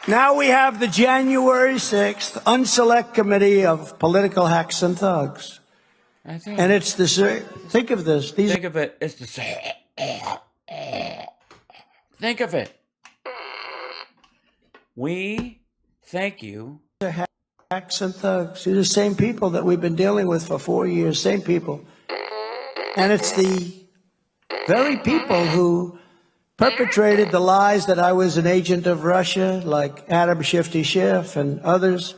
Now we have the January 6th Unselect Committee of Political Hacks and Thugs. And it's the, think of this. Think of it. It's the, think of it. We thank you. Hacks and thugs. These are the same people that we've been dealing with for 4 years, same people. And it's the very people who perpetrated the lies that I was an agent of Russia, like Adam Shifty Schiff and others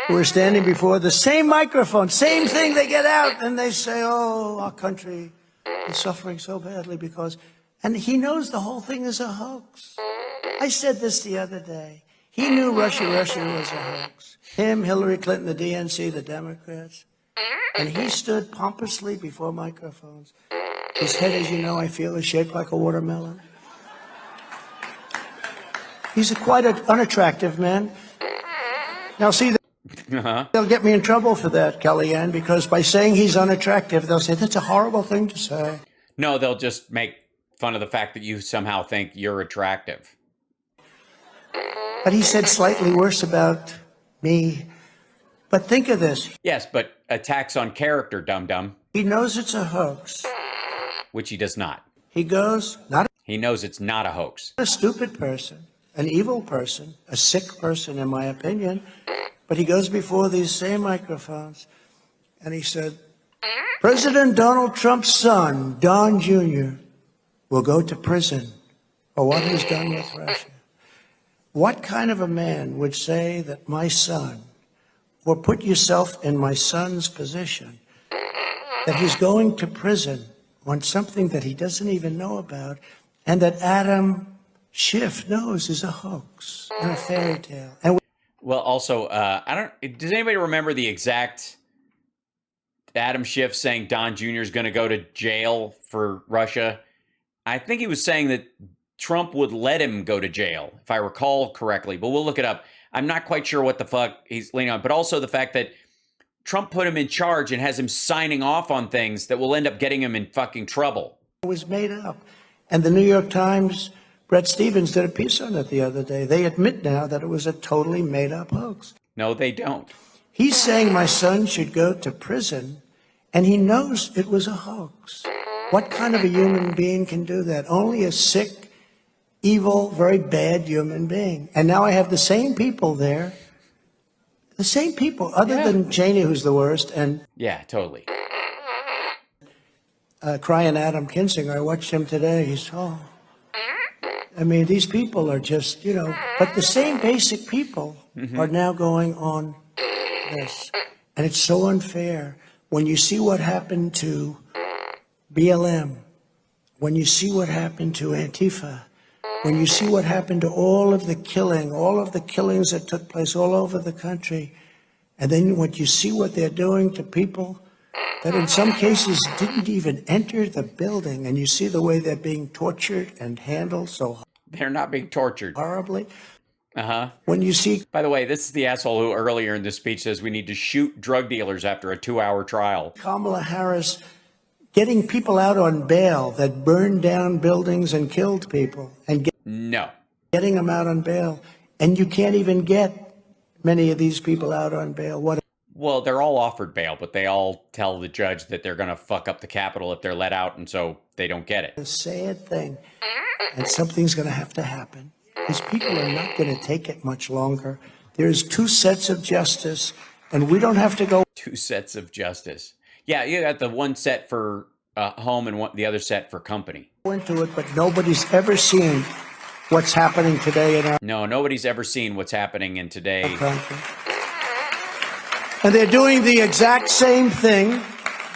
who are standing before the same microphone, same thing. They get out and they say, oh, our country is suffering so badly because, and he knows the whole thing is a hoax. I said this the other day. He knew Russia was a hoax. Him, Hillary Clinton, the DNC, the Democrats. And he stood pompously before microphones. His head, as you know, I feel, is shaped like a watermelon. He's quite an unattractive man. Now, see, they'll get me in trouble for that, Kellyanne, because by saying he's unattractive, they'll say, that's a horrible thing to say. No, they'll just make fun of the fact that you somehow think you're attractive. But he said slightly worse about me. But think of this. Yes, but attacks on character, dum-dum. He knows it's a hoax. Which he does not. He goes, he knows it's not a hoax. A stupid person, an evil person, a sick person, in my opinion. But he goes before these same microphones and he said, President Donald Trump's son, Don Jr., will go to prison for what he's done with Russia. What kind of a man would say that my son, or put yourself in my son's position, that he's going to prison on something that he doesn't even know about, and that Adam Schiff knows is a hoax and a fairy tale? And well, also, does anybody remember the exact Adam Schiff saying Don Jr. is going to go to jail for Russia? I think he was saying that Trump would let him go to jail, if I recall correctly, but we'll look it up. I'm not quite sure what the fuck he's leaning on, but also the fact that Trump put him in charge and has him signing off on things that will end up getting him in fucking trouble. It was made up. And the New York Times, Bret Stephens did a piece on it the other day. They admit now that it was a totally made up hoax. No, they don't. He's saying my son should go to prison, and he knows it was a hoax. What kind of a human being can do that? Only a sick, evil, very bad human being. And now I have the same people there, the same people, other than Cheney, who's the worst, and yeah, totally. Crying Adam Kinzinger. I watched him today. He's I mean, these people are just, but the same basic people are now going on this. And it's so unfair when you see what happened to BLM, when you see what happened to Antifa, when you see what happened to all of the killings that took place all over the country, and then when you see what they're doing to people that in some cases didn't even enter the building, and you see the way they're being tortured and handled so they're not being tortured horribly. When you see, by the way, this is the asshole who earlier in this speech says we need to shoot drug dealers after a 2-hour trial. Kamala Harris getting people out on bail that burned down buildings and killed people, and getting them out on bail, and you can't even get many of these people out on bail. Well, they're all offered bail, but they all tell the judge that they're going to fuck up the Capitol if they're let out, and so they don't get it. A sad thing, and something's going to have to happen. These people are not going to take it much longer. There's 2 sets of justice, and we don't have to go. 2 sets of justice. Yeah, you got the one set for home and the other set for company. Into it, but nobody's ever seen what's happening today in our nobody's ever seen what's happening in today. Country. And they're doing the exact same thing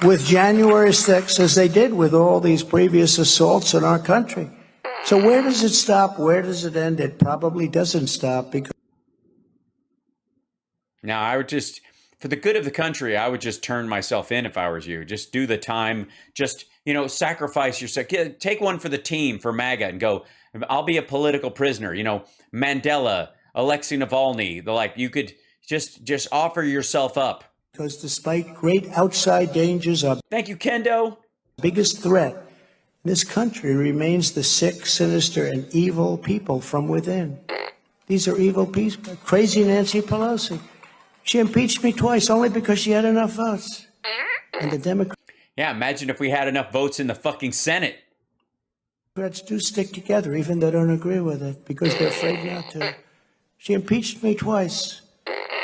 with January 6th as they did with all these previous assaults in our country. So where does it stop? Where does it end? It probably doesn't stop because. Now, I would just, for the good of the country, I would just turn myself in if I was you. Just do the time. Just, sacrifice yourself. Take one for the team, for MAGA, and go, I'll be a political prisoner. Mandela, Alexei Navalny, the like. You could just offer yourself up. Because despite great outside dangers, our thank you, Kendo. Biggest threat in this country remains the sick, sinister, and evil people from within. These are evil people. Crazy Nancy Pelosi. She impeached me twice only because she had enough votes. And the Democrats Yeah, imagine if we had enough votes in the fucking Senate. do stick together, even though they don't agree with it, because they're afraid not to. She impeached me twice,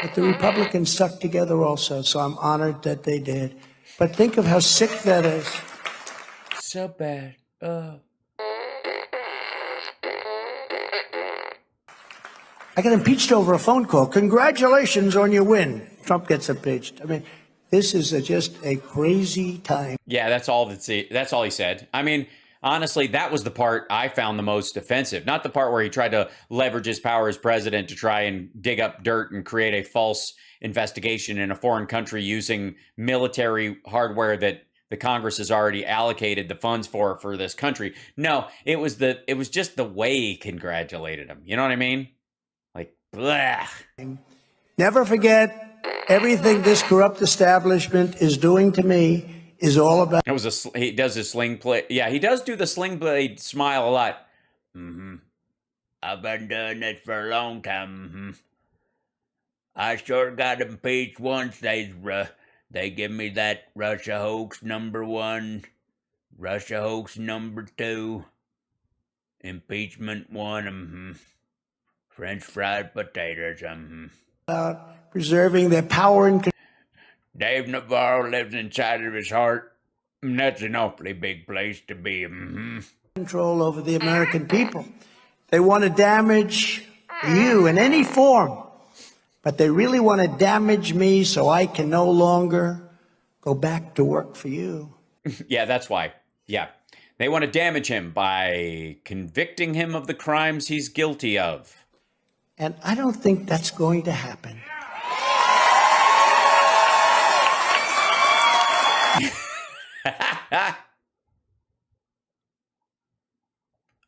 but the Republicans stuck together also, so I'm honored that they did. But think of how sick that is. So bad. I got impeached over a phone call. Congratulations on your win. Trump gets impeached. I mean, this is just a crazy time. Yeah, that's all he said. I mean, honestly, that was the part I found the most offensive. Not the part where he tried to leverage his power as president to try and dig up dirt and create a false investigation in a foreign country using military hardware that the Congress has already allocated the funds for this country. No, it was just the way he congratulated him. You know what I mean? Like, blah. Never forget, everything this corrupt establishment is doing to me is all about. He does his sling play. Yeah, he does do the sling blade smile a lot. I've been doing this for a long time. I sure got impeached once. They give me that Russia hoax #1, Russia hoax #2, impeachment 1. French fried potatoes. About preserving their power and Dave Navarro lives inside of his heart. And that's an awfully big place to be. control over the American people. They want to damage you in any form, but they really want to damage me so I can no longer go back to work for you. Yeah, that's why. Yeah. They want to damage him by convicting him of the crimes he's guilty of. And I don't think that's going to happen.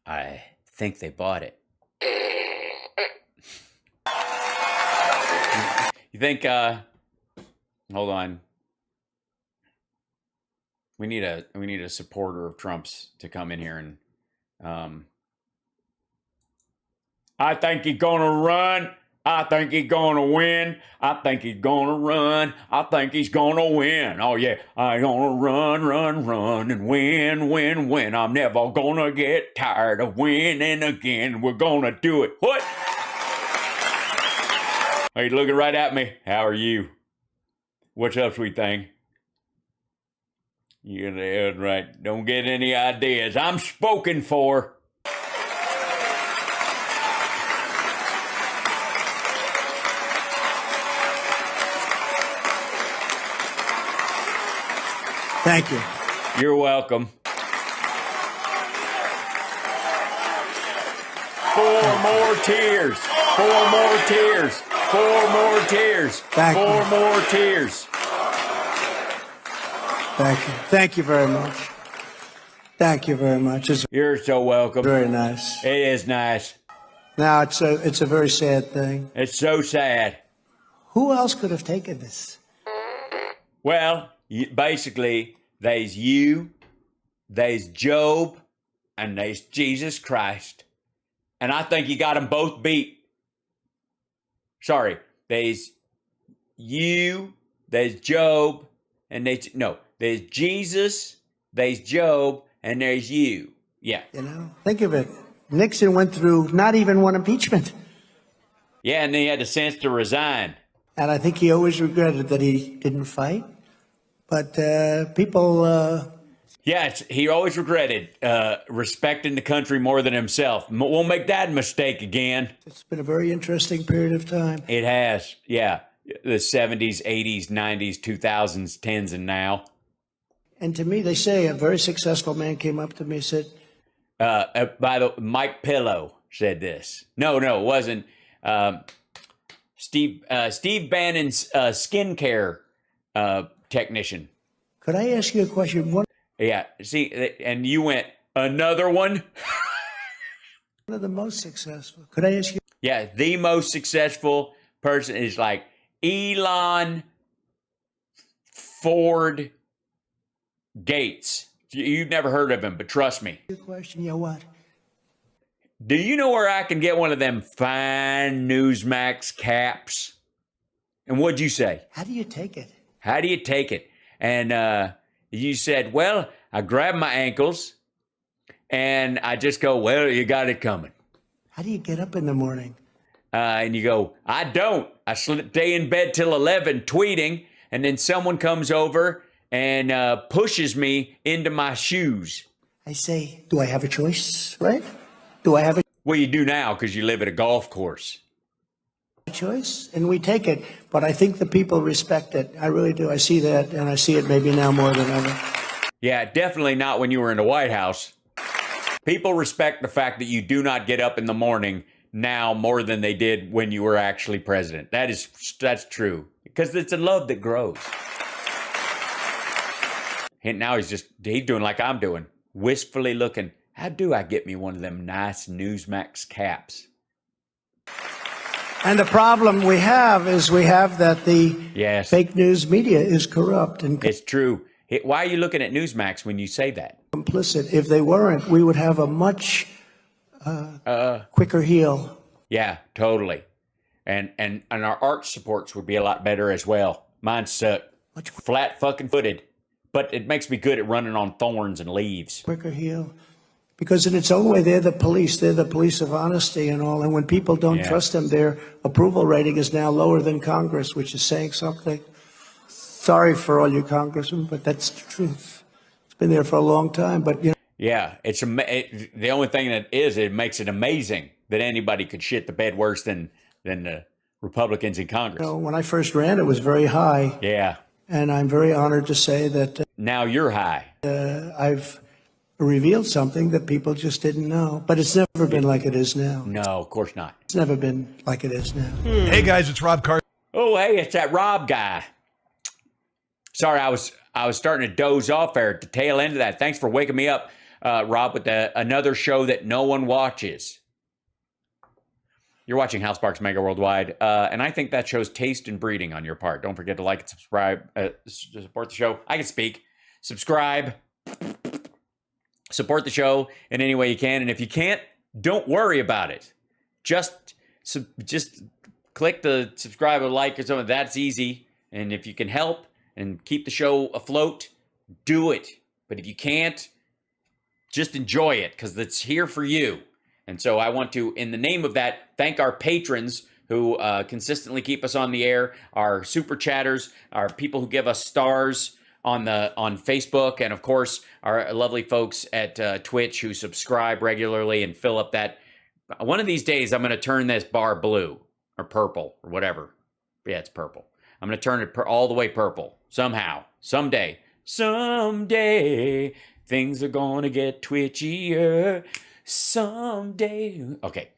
I think they bought it. You think, hold on. We need a supporter of Trump's to come in here and, I think he's gonna run. I think he's gonna win. I think he's gonna run. I think he's gonna win. Oh yeah, I'm gonna run and win. I'm never gonna get tired of winning again. We're gonna do it. What? Hey, looking right at me. How are you? What's up, sweet thing? You're there, right. Don't get any ideas. I'm spoken for. Thank you. You're welcome. 4 more tears. 4 more tears. 4 more tears. Thank 4 you. more tears. Thank you. Thank you very much. Thank you very much. It's You're so welcome. very nice. It is nice. Now, it's a very sad thing. It's so sad. Who else could have taken this? Well, basically, there's you, there's Job, and there's Jesus Christ. And I think you got them both beat. Sorry, there's you, there's Job, and there's Jesus, there's Job, and there's you. Yeah. You know, think of it. Nixon went through not even one impeachment. Yeah, and then he had the sense to resign. And I think he always regretted that he didn't fight. But people, Yeah, he always regretted respecting the country more than himself. Won't make that mistake again. it's been a very interesting period of time. It has, yeah. The 70s, 80s, 90s, 2000s, 10s, and now. And to me, they say a very successful man came up to me and said, Mike Pillow said this. No, it wasn't. Steve Bannon's skincare technician. could I ask you a question? One Yeah, see, and you went, another one? of the most successful. Could I ask you? Yeah, the most successful person is like Elon Ford Gates. You've never heard of him, but trust me. A question? Yeah, what? do you know where I can get one of them fine Newsmax caps? And what'd you say? How do you take it? How do you take it? And you said, well, I grab my ankles and I just go, well, you got it coming. How do you get up in the morning? And you go, I don't. I stay in bed till 11 tweeting, and then someone comes over and pushes me into my shoes. I say, do I have a choice, right? Do I have a Well, you do now because you live at a golf course. choice? And we take it, but I think the people respect it. I really do. I see that, and I see it maybe now more than ever. Yeah, definitely not when you were in the White House. People respect the fact that you do not get up in the morning now more than they did when you were actually president. That's true, because it's a love that grows. And now he's doing like I'm doing, wistfully looking. How do I get me one of them nice Newsmax caps? And the problem we have is that the Yes, fake news media is corrupt and it's true. Why are you looking at Newsmax when you say that? complicit. If they weren't, we would have a much quicker heal. Yeah, totally. And our arch supports would be a lot better as well. Mine suck. Much Flat fucking footed. But it makes me good at running on thorns and leaves. quicker heal. Because in its own way, they're the police. They're the police of honesty and all. And when people don't Yeah. trust them, their approval rating is now lower than Congress, which is saying something. Sorry for all you congressmen, but that's the truth. It's been there for a long time. But, you know, Yeah, the only thing that is, it makes it amazing that anybody could shit the bed worse than the Republicans in Congress. when I first ran, it was very high. Yeah. And I'm very honored to say that Now you're high. I've revealed something that people just didn't know. But it's never been like it is now. No, of course not. It's never been like it is now. Hey guys, it's Rob Carson. Oh, hey, it's that Rob guy. Sorry, I was starting to doze off there at the tail end of that. Thanks for waking me up, Rob, with another show that no one watches. You're watching House Sparks Mega Worldwide, and I think that shows taste and breeding on your part. Don't forget to like and subscribe to support the show. I can speak. Subscribe. Support the show in any way you can, and if you can't, don't worry about it. Just click the subscribe or like or something. That's easy, and if you can help and keep the show afloat, do it. But if you can't, just enjoy it because it's here for you. And so I want to, in the name of that, thank our patrons who consistently keep us on the air, our super chatters, our people who give us stars on Facebook, and of course, our lovely folks at Twitch who subscribe regularly and fill up that. One of these days, I'm going to turn this bar blue or purple or whatever. Yeah, it's purple. I'm going to turn it all the way purple somehow, someday. Someday, things are going to get twitchier. Someday. Okay,